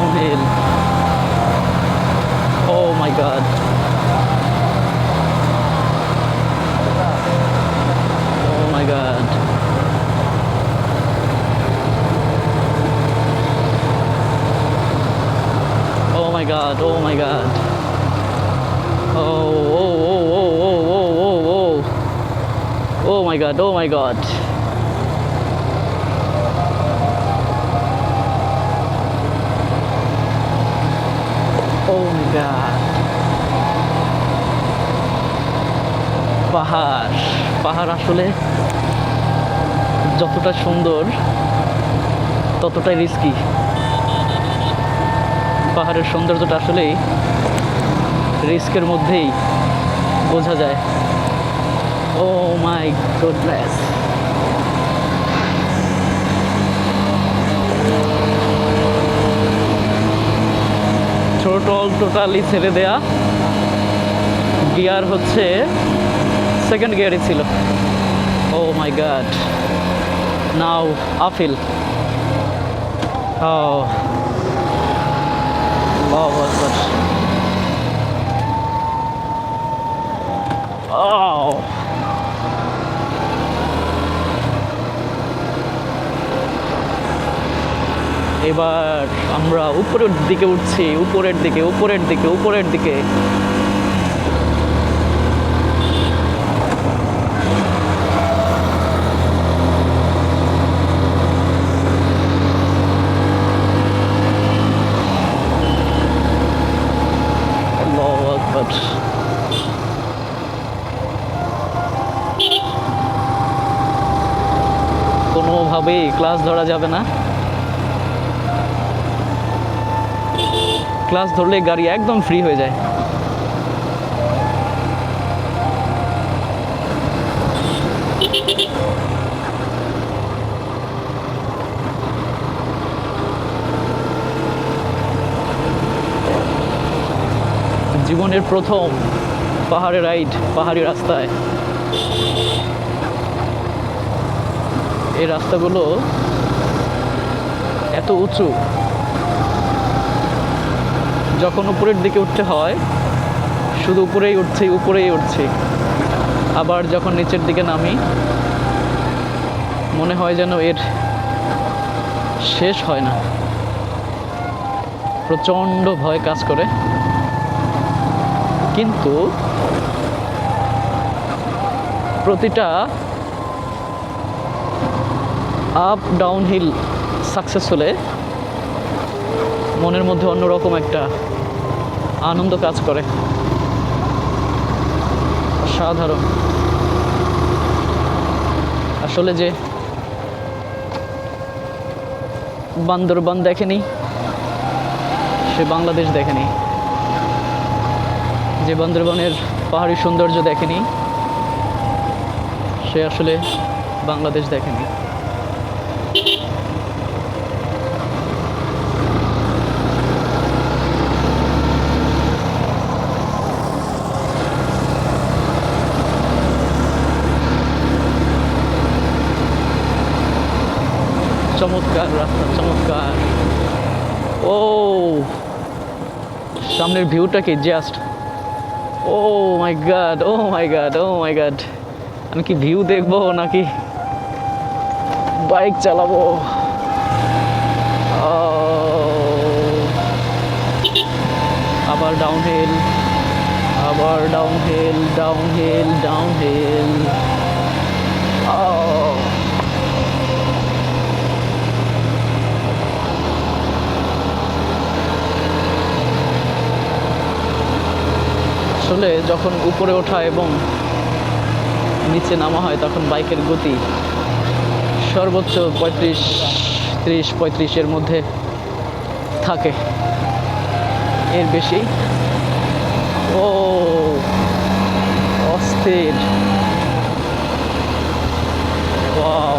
downhill. Oh my god. Oh my god. Oh my god. Oh my god. Oh, oh, oh, oh, oh, oh, oh, oh. Oh my god. Oh my god. Oh my god. পাহাড় পাহাড় আসলে যতটা সুন্দর ততটাই risky. পাহাড়ের সৌন্দর্যটা আসলেই রিস্কের মধ্যেই বোঝা যায়। ও মাই গুডনেস। থ্রোটল টোটালি ছেড়ে দেয়া, গিয়ার হচ্ছে সেকেন্ড গিয়ারই ছিল। ও মাই গড, নাও আফিল। ও এবার আমরা উপরের দিকে উঠছি, উপরের দিকে উপরের দিকে উপরের দিকে। আল্লাহু আকবার। কোনোভাবেই ক্লাস ধরা যাবে না। ক্লাস ধরলে গাড়ি একদম ফ্রি হয়ে যায়। জীবনের প্রথম পাহাড়ে রাইড, পাহাড়ি রাস্তায়। এই রাস্তাগুলো এত উঁচু, যখন উপরের দিকে উঠতে হয় শুধু উপরেই উঠছি উপরেই উঠছি, আবার যখন নিচের দিকে নামি মনে হয় যেন এর শেষ হয় না। প্রচণ্ড ভয় কাজ করে, কিন্তু প্রতিটা আপ ডাউন হিল সাকসেস হলে মনের মধ্যে অন্যরকম একটা আনন্দ কাজ করে। সাধারণ আসলে যে বান্দরবান দেখেনি সে বাংলাদেশ দেখেনি, যে বান্দরবানের পাহাড়ি সৌন্দর্য দেখেনি সে আসলে বাংলাদেশ দেখেনি। চমৎকার রাস্তা, চমৎকার। ও সামনের ভিউটা কি জাস্ট, ও মাই গড, ও মাই গড, ও মাই গড। আমি কি ভিউ দেখবো নাকি বাইক চালাবো? আবার ডাউনহিল, আবার ডাউনহিল, ডাউনহিল, ডাউনহিল। আসলে যখন উপরে ওঠা এবং নিচে নামা হয় তখন বাইকের গতি সর্বোচ্চ 30-35 মধ্যে থাকে, এর বেশি ও অস্থির। ওয়াও।